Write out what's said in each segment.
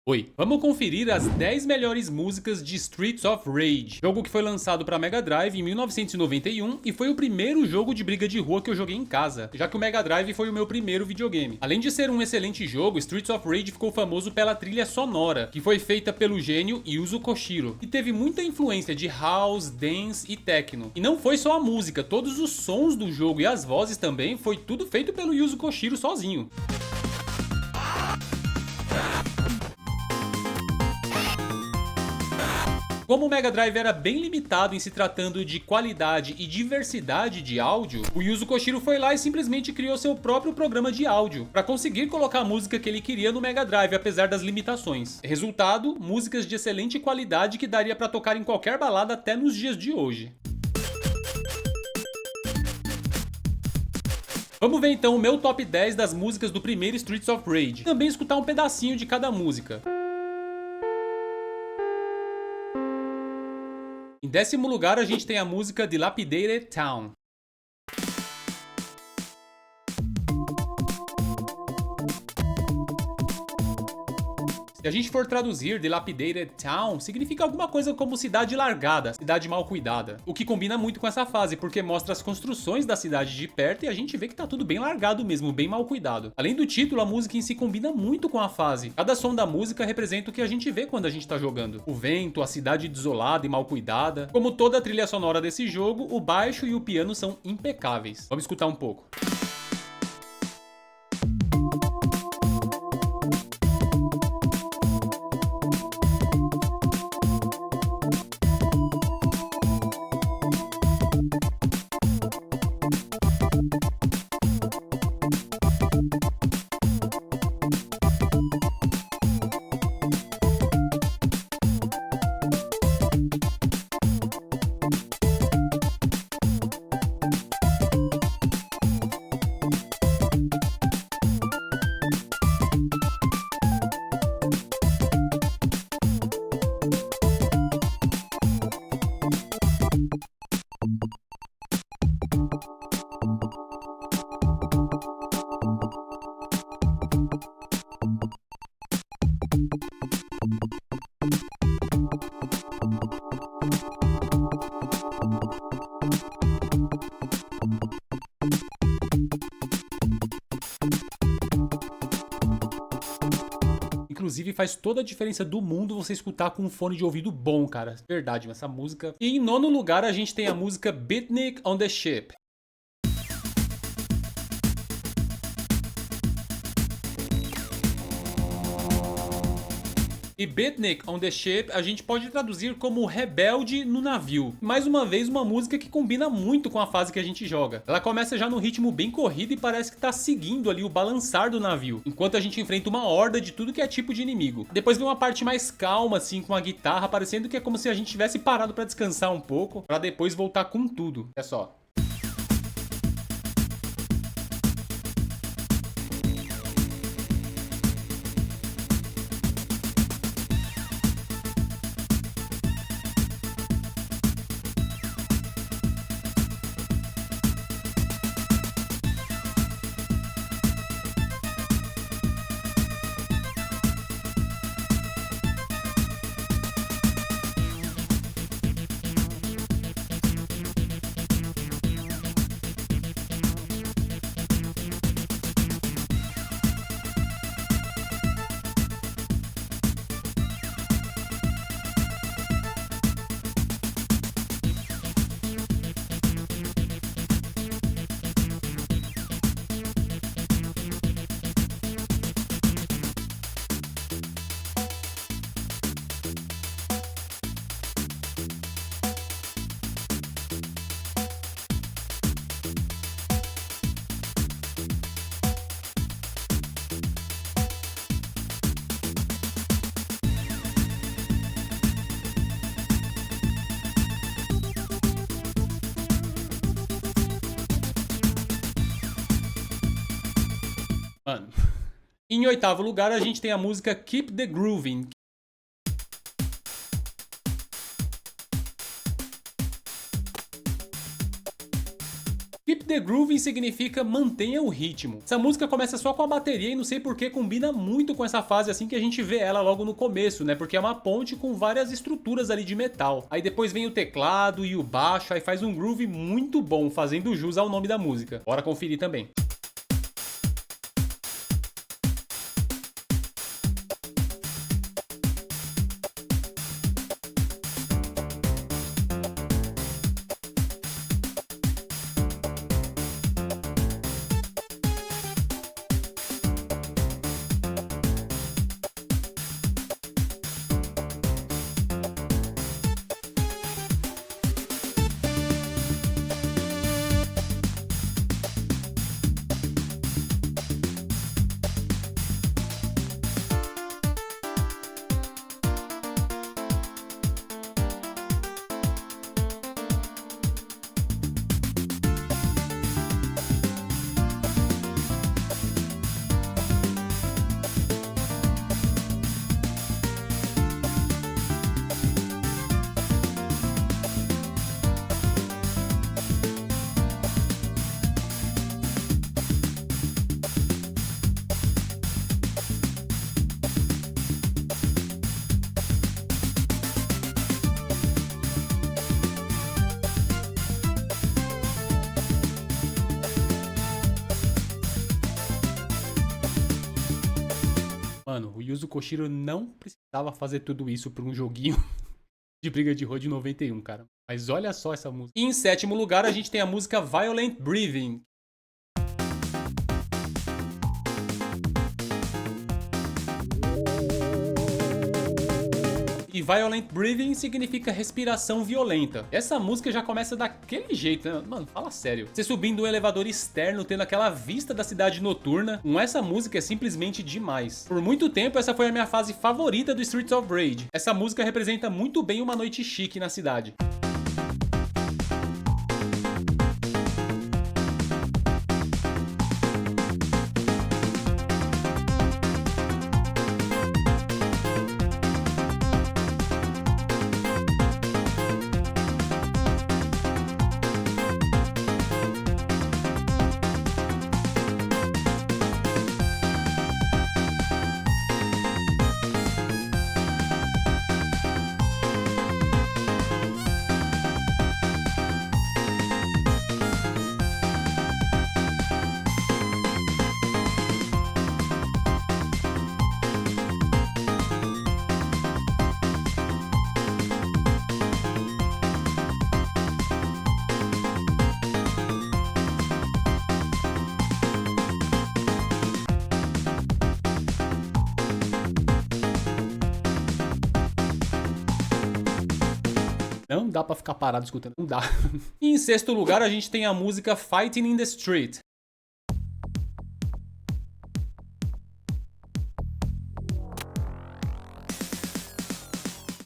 Oi, vamos conferir as 10 melhores músicas de Streets of Rage, jogo que foi lançado para Mega Drive em 1991 e foi o primeiro jogo de briga de rua que eu joguei em casa, já que o Mega Drive foi o meu primeiro videogame. Além de ser um excelente jogo, Streets of Rage ficou famoso pela trilha sonora, que foi feita pelo gênio Yuzo Koshiro, e teve muita influência de house, dance e techno. E não foi só a música, todos os sons do jogo e as vozes também foi tudo feito pelo Yuzo Koshiro sozinho. Como o Mega Drive era bem limitado em se tratando de qualidade e diversidade de áudio, o Yuzo Koshiro foi lá e simplesmente criou seu próprio programa de áudio para conseguir colocar a música que ele queria no Mega Drive, apesar das limitações. Resultado, músicas de excelente qualidade que daria para tocar em qualquer balada até nos dias de hoje. Vamos ver então o meu top 10 das músicas do primeiro Streets of Rage, também escutar um pedacinho de cada música. Em décimo lugar, a gente tem a música Dilapidated Town. Se a gente for traduzir Dilapidated Town, significa alguma coisa como cidade largada, cidade mal cuidada. O que combina muito com essa fase, porque mostra as construções da cidade de perto e a gente vê que tá tudo bem largado mesmo, bem mal cuidado. Além do título, a música em si combina muito com a fase. Cada som da música representa o que a gente vê quando a gente tá jogando. O vento, a cidade desolada e mal cuidada. Como toda a trilha sonora desse jogo, o baixo e o piano são impecáveis. Vamos escutar um pouco. Inclusive faz toda a diferença do mundo você escutar com um fone de ouvido bom, cara. Verdade, essa música. E em nono lugar a gente tem a música Beatnik on the Ship. E Beatnik on the Ship a gente pode traduzir como rebelde no navio. Mais uma vez uma música que combina muito com a fase que a gente joga. Ela começa já no ritmo bem corrido e parece que tá seguindo ali o balançar do navio, enquanto a gente enfrenta uma horda de tudo que é tipo de inimigo. Depois vem uma parte mais calma assim, com a guitarra, parecendo que é como se a gente tivesse parado pra descansar um pouco, pra depois voltar com tudo. É só. Mano. Em oitavo lugar, a gente tem a música Keep the Groovin'. Keep the grooving significa mantenha o ritmo. Essa música começa só com a bateria e não sei porque combina muito com essa fase assim que a gente vê ela logo no começo, né? Porque é uma ponte com várias estruturas ali de metal. Aí depois vem o teclado e o baixo, aí faz um groove muito bom, fazendo jus ao nome da música. Bora conferir também. Mano, o Yuzo Koshiro não precisava fazer tudo isso pra um joguinho de briga de rua de 91, cara. Mas olha só essa música. E em sétimo lugar, a gente tem a música Violent Breathing. E Violent Breathing significa respiração violenta. Essa música já começa daquele jeito, né? Mano, fala sério. Você subindo um elevador externo, tendo aquela vista da cidade noturna, com essa música é simplesmente demais. Por muito tempo, essa foi a minha fase favorita do Streets of Rage. Essa música representa muito bem uma noite chique na cidade. Não dá pra ficar parado escutando, não dá. E em sexto lugar, a gente tem a música Fighting in the Street.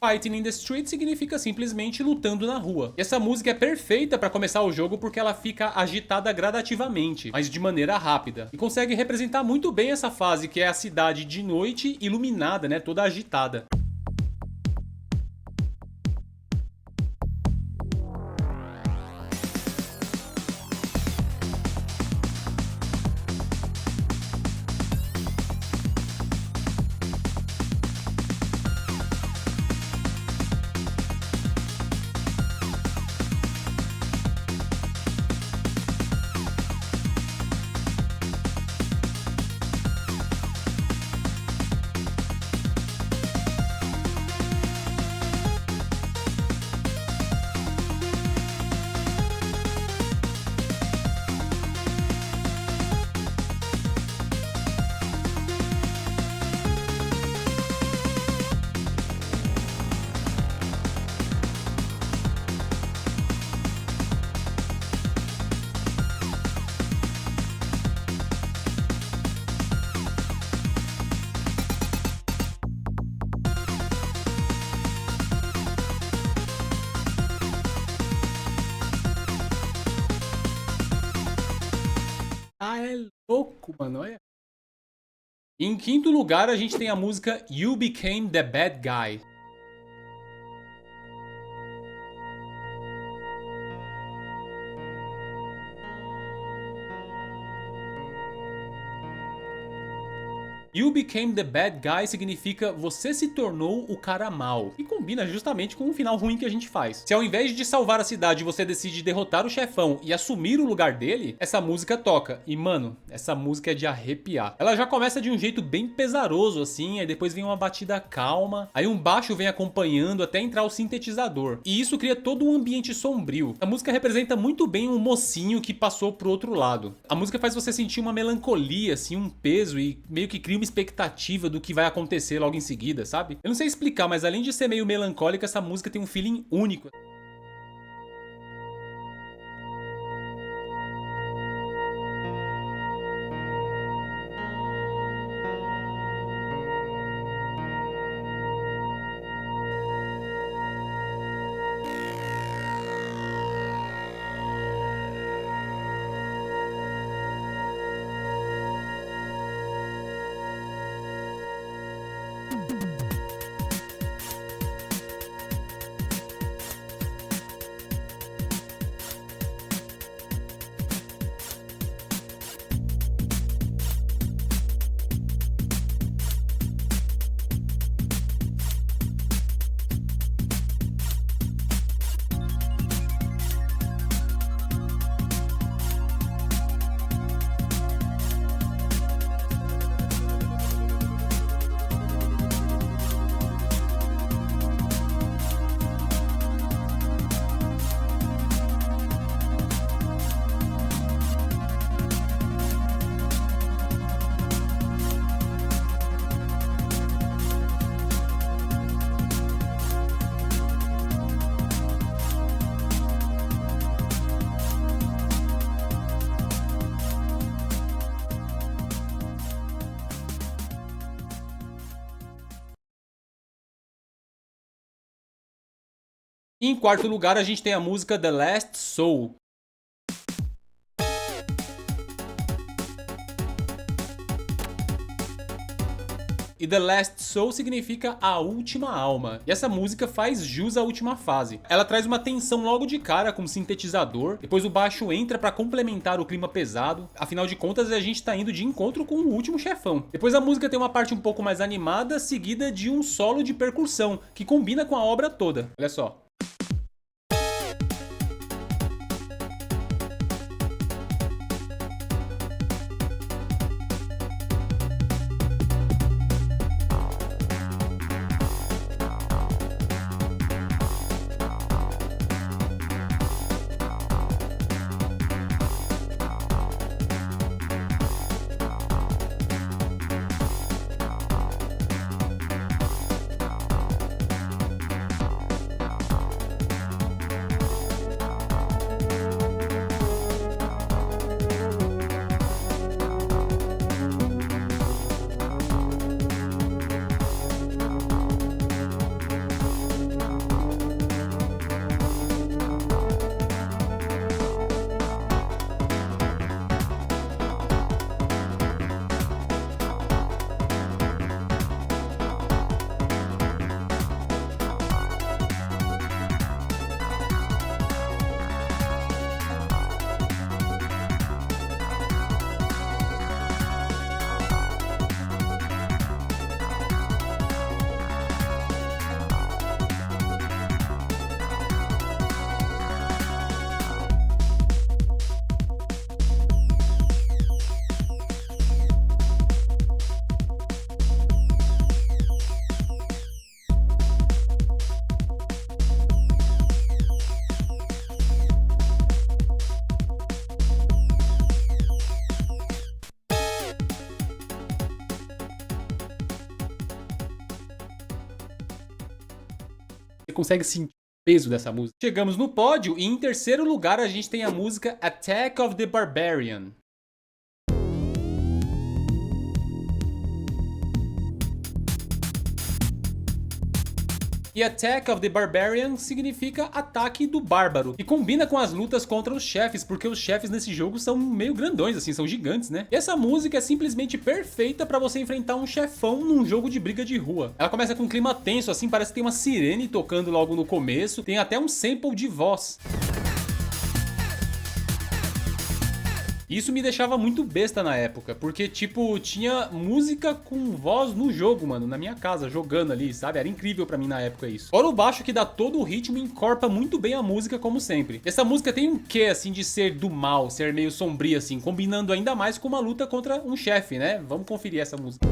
Fighting in the Street significa simplesmente lutando na rua. E essa música é perfeita pra começar o jogo porque ela fica agitada gradativamente, mas de maneira rápida. E consegue representar muito bem essa fase que é a cidade de noite iluminada, né, toda agitada. Ah, é louco, mano, olha. Em quinto lugar, a gente tem a música You Became the Bad Guy. You became the bad guy significa você se tornou o cara mal, e combina justamente com o final ruim que a gente faz. Se ao invés de salvar a cidade você decide derrotar o chefão e assumir o lugar dele, essa música toca. E mano, essa música é de arrepiar. Ela já começa de um jeito bem pesaroso assim, aí depois vem uma batida calma, aí um baixo vem acompanhando até entrar o sintetizador. E isso cria todo um ambiente sombrio. A música representa muito bem um mocinho que passou pro outro lado. A música faz você sentir uma melancolia, assim, um peso e meio que cria uma expectativa do que vai acontecer logo em seguida, sabe? Eu não sei explicar, mas além de ser meio melancólica, essa música tem um feeling único. E em quarto lugar a gente tem a música The Last Soul. E The Last Soul significa a última alma. E essa música faz jus à última fase. Ela traz uma tensão logo de cara com o sintetizador, depois o baixo entra pra complementar o clima pesado. Afinal de contas, a gente tá indo de encontro com o último chefão. Depois a música tem uma parte um pouco mais animada, seguida de um solo de percussão, que combina com a obra toda. Olha só. Você consegue sentir o peso dessa música. Chegamos no pódio e em terceiro lugar a gente tem a música Attack of the Barbarian. E Attack of the Barbarian significa ataque do bárbaro. E combina com as lutas contra os chefes, porque os chefes nesse jogo são meio grandões, assim, são gigantes, né? E essa música é simplesmente perfeita pra você enfrentar um chefão num jogo de briga de rua. Ela começa com um clima tenso, assim, parece que tem uma sirene tocando logo no começo. Tem até um sample de voz. Isso me deixava muito besta na época, porque, tipo, tinha música com voz no jogo, mano, na minha casa, jogando ali, sabe? Era incrível pra mim na época isso. Fora o baixo que dá todo o ritmo e encorpa muito bem a música, como sempre. Essa música tem um quê, assim, de ser do mal, ser meio sombria, assim, combinando ainda mais com uma luta contra um chefe, né? Vamos conferir essa música.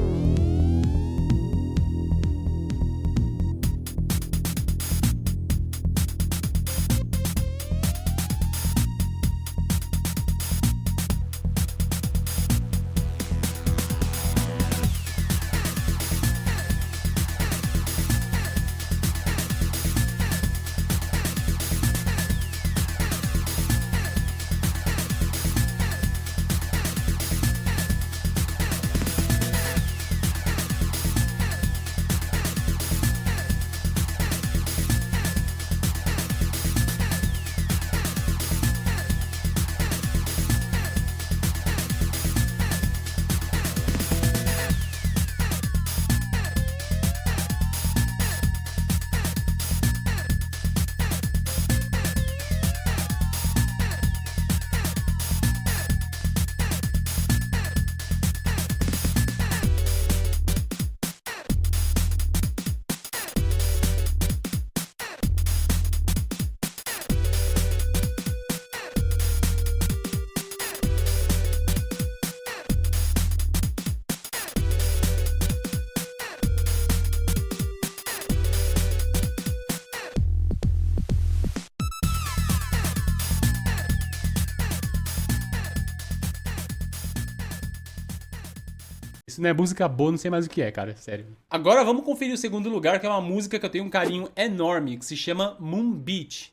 Isso não é música boa, não sei mais o que é, cara, sério. Agora vamos conferir o segundo lugar, que é uma música que eu tenho um carinho enorme, que se chama Moon Beach.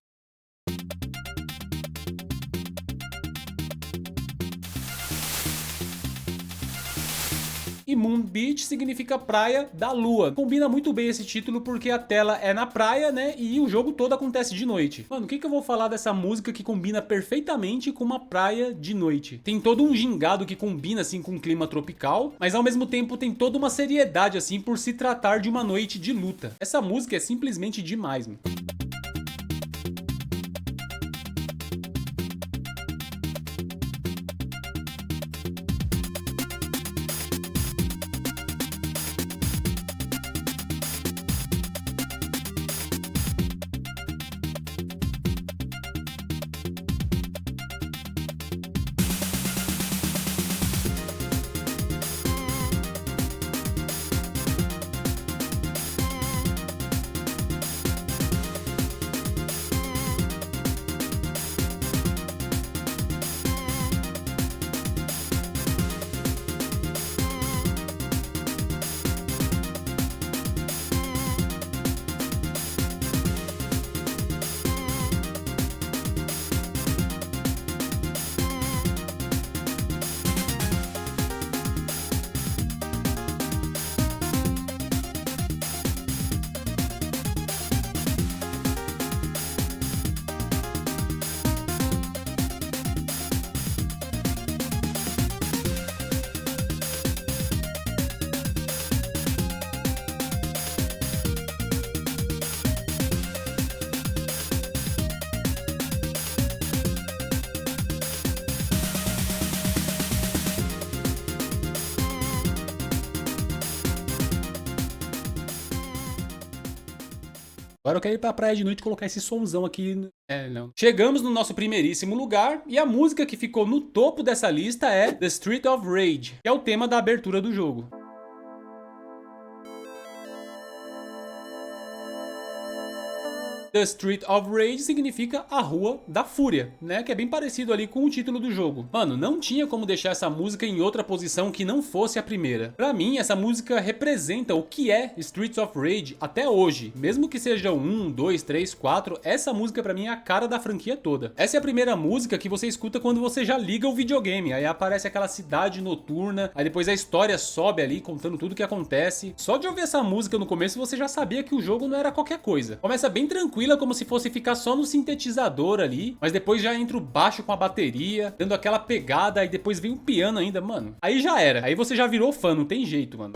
E Moon Beach significa praia da lua. Combina muito bem esse título porque a tela é na praia, né? E o jogo todo acontece de noite. Mano, o que eu vou falar dessa música que combina perfeitamente com uma praia de noite? Tem todo um gingado que combina assim com um clima tropical, mas ao mesmo tempo tem toda uma seriedade assim por se tratar de uma noite de luta. Essa música é simplesmente demais, mano. Agora eu quero ir pra praia de noite e colocar esse sonzão aqui. Não. Chegamos no nosso primeiríssimo lugar e a música que ficou no topo dessa lista é The Street of Rage, que é o tema da abertura do jogo. The Street of Rage significa a Rua da Fúria, né? Que é bem parecido ali com o título do jogo. Mano, não tinha como deixar essa música em outra posição que não fosse a primeira. Pra mim, essa música representa o que é Streets of Rage até hoje. Mesmo que seja 1, 2, 3, 4, essa música pra mim é a cara da franquia toda. Essa é a primeira música que você escuta quando você já liga o videogame. Aí aparece aquela cidade noturna, aí depois a história sobe ali contando tudo o que acontece. Só de ouvir essa música no começo você já sabia que o jogo não era qualquer coisa. Começa bem tranquilo, como se fosse ficar só no sintetizador ali, mas depois já entra o baixo com a bateria, dando aquela pegada, e depois vem o piano ainda, mano. Aí já era, aí você já virou fã, não tem jeito, mano.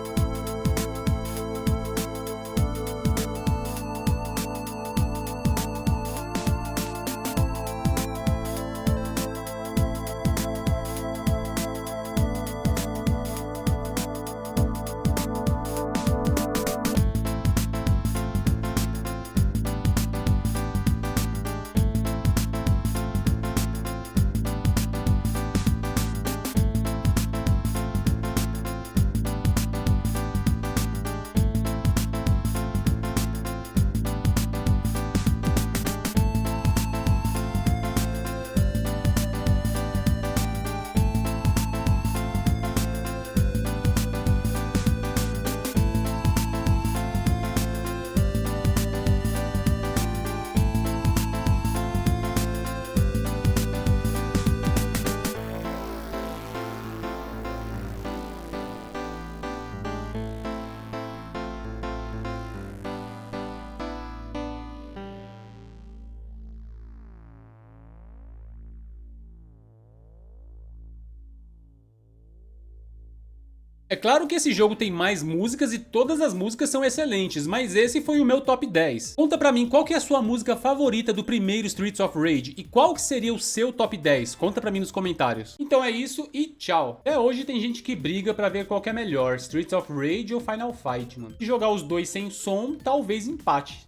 É claro que esse jogo tem mais músicas e todas as músicas são excelentes, mas esse foi o meu top 10. Conta pra mim qual que é a sua música favorita do primeiro Streets of Rage e qual que seria o seu top 10? Conta pra mim nos comentários. Então é isso e tchau. Até hoje tem gente que briga pra ver qual que é melhor, Streets of Rage ou Final Fight, mano. Se jogar os dois sem som, talvez empate.